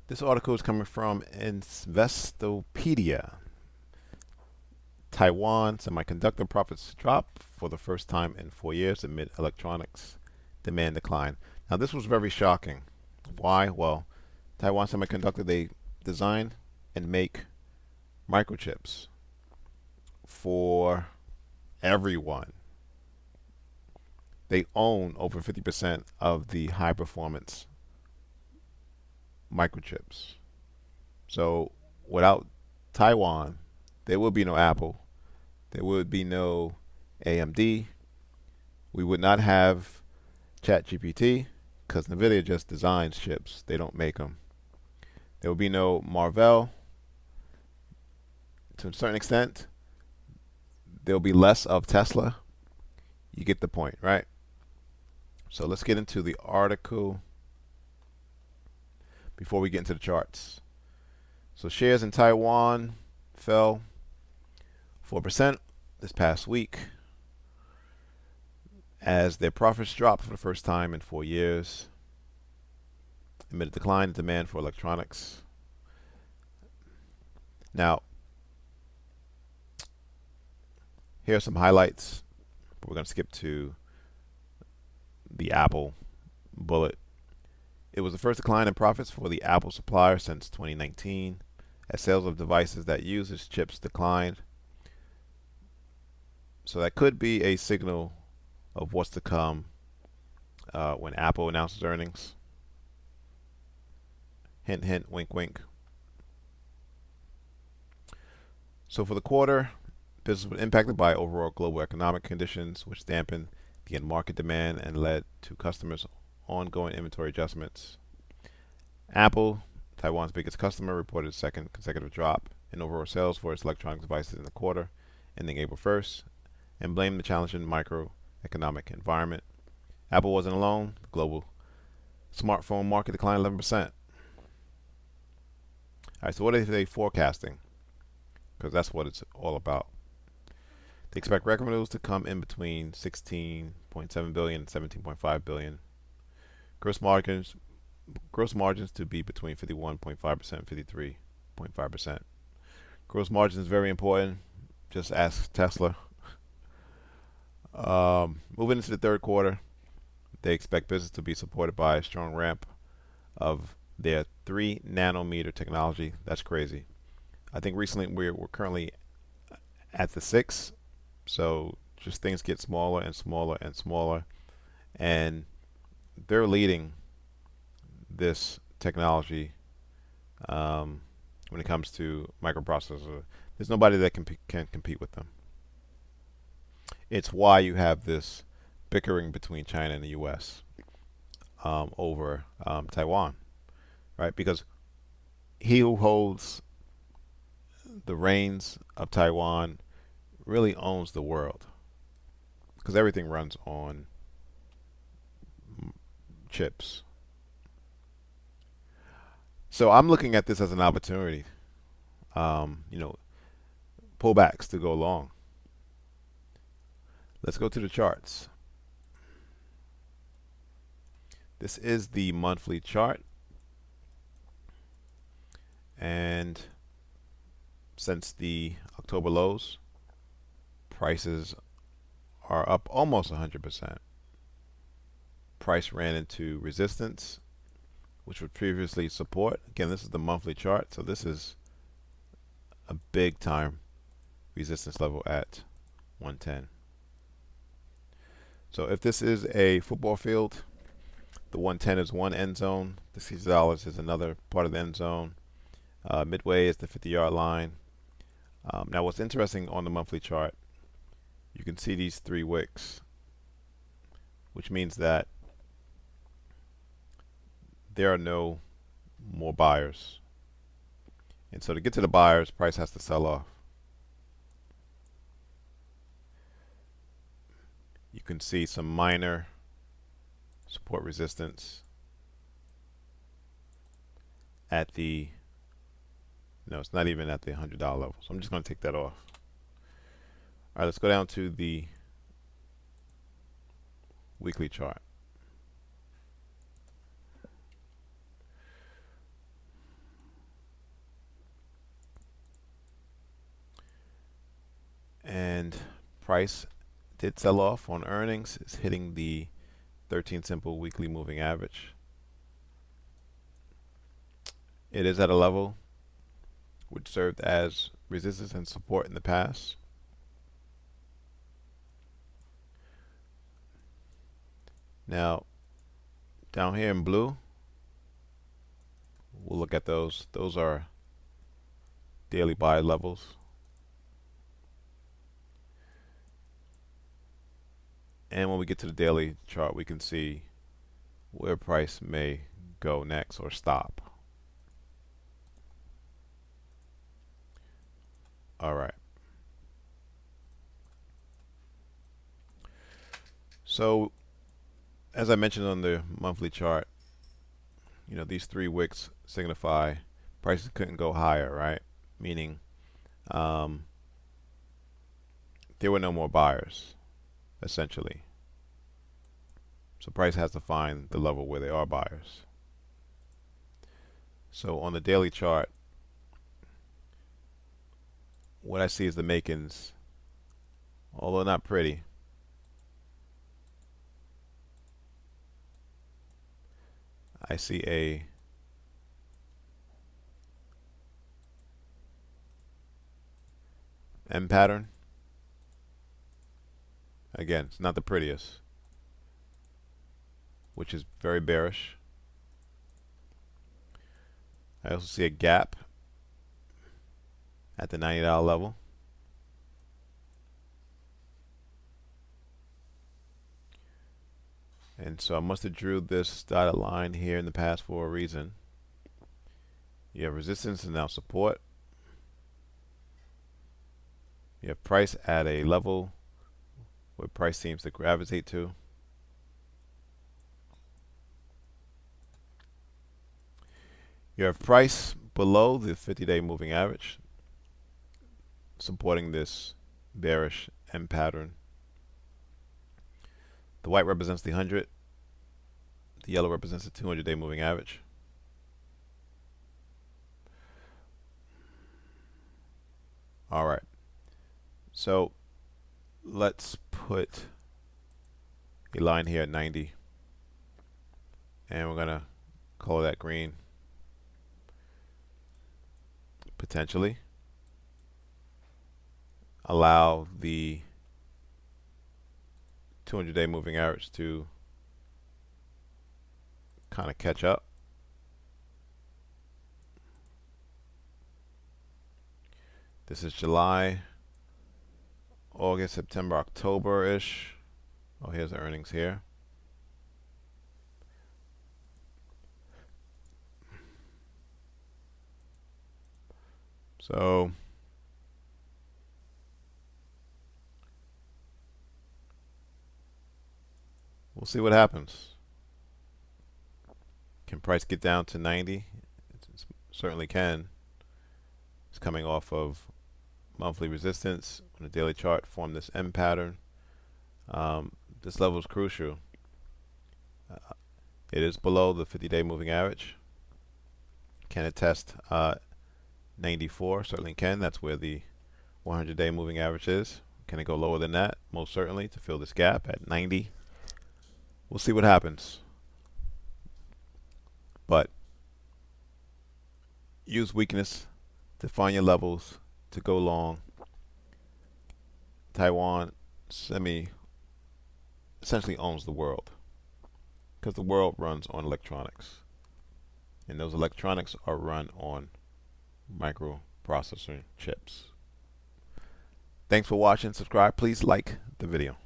This article is coming from Investopedia. Taiwan Semiconductor profits drop for the first time in 4 years amid electronics demand decline. Now, this was very shocking. Why? Well, Taiwan Semiconductor, they design and make microchips for everyone. They own over 50% of the high performance microchips. So without Taiwan, there would be no Apple, there would be no AMD, we would not have ChatGPT because NVIDIA just designs chips, they don't make them. There would be no Marvell. To a certain extent, there'll be less of Tesla. You get the point, right? So let's get into the article before we get into the charts. So shares in Taiwan fell 4% this past week as their profits dropped for the first time in 4 years amid a decline in demand for electronics. Now, here are some highlights. We're going to skip to the Apple bullet. It was the first decline in profits for the Apple supplier since 2019, as sales of devices that use its chips declined. So that could be a signal of what's to come when Apple announces earnings. Hint, hint, wink, wink. So for the quarter, business was impacted by overall global economic conditions, which dampened the end market demand and led to customers' ongoing inventory adjustments. Apple, Taiwan's biggest customer, reported a second consecutive drop in overall sales for its electronic devices in the quarter, ending April 1st, and blamed the challenging microeconomic environment. Apple wasn't alone. The global smartphone market declined 11%. All right, so what are they forecasting? Because that's what it's all about. They expect revenues to come in between 16.7 billion and 17.5 billion. Gross margins to be between 51.5% and 53.5%. Gross margin is very important. Just ask Tesla. Moving into the third quarter, they expect business to be supported by a strong ramp of their 3 nanometer technology. That's crazy. I think recently we're currently at the 6, so just things get smaller and smaller and smaller, and they're leading this technology when it comes to microprocessors. There's nobody that can compete with them. It's why you have this bickering between China and the U.S. Over Taiwan, right? Because he who holds the reins of Taiwan really owns the world, because everything runs on chips. So I'm looking at this as an opportunity, you know, pullbacks to go long. Let's go to the charts. This is the monthly chart, and since the October lows, prices are up almost 100%. Price ran into resistance, which would previously support. Again, this is the monthly chart, so this is a big time resistance level at 110. So if this is a football field, the 110 is one end zone, the $60 is another part of the end zone. Midway is the 50-yard line. Now what's interesting on the monthly chart, you can see these 3 wicks, which means that there are no more buyers. And so to get to the buyers, price has to sell off. You can see some minor support resistance at the, no, it's not even at the $100 level. So I'm just going to take that off. All right, let's go down to the weekly chart. And price did sell off on earnings. It's hitting the 13 simple weekly moving average. It is at a level which served as resistance and support in the past. Now, down here in blue, we'll look at those. Those are daily buy levels. And when we get to the daily chart, we can see where price may go next or stop. All right. So, as I mentioned on the monthly chart, these 3 wicks signify prices couldn't go higher, right? Meaning there were no more buyers, essentially. So price has to find the level where there are buyers. So on the daily chart, what I see is the makings, although not pretty. I see a M pattern. Again, it's not the prettiest, which is very bearish. I also see a gap at the $90 level. And so I must have drew this dotted line here in the past for a reason. You have resistance and now support. You have price at a level where price seems to gravitate to. You have price below the 50-day moving average, supporting this bearish M pattern. The white represents the 100. The yellow represents the 200-day moving average. All right. So let's put a line here at 90. And we're going to color that green. Potentially allow the 200-day moving average to kind of catch up. This is July, August, September, October-ish. Oh, here's the earnings here. So we'll see what happens. Can price get down to 90? It certainly can. It's coming off of monthly resistance on the daily chart, formed this M pattern. This level is crucial. It is below the 50-day moving average. Can it test 94? Certainly can. That's where the 100-day moving average is. Can it go lower than that? Most certainly, to fill this gap at 90. We'll see what happens. But use weakness to find your levels to go long. Taiwan Semi essentially owns the world because the world runs on electronics, and those electronics are run on microprocessor chips. Thanks for watching. Subscribe. Please like the video.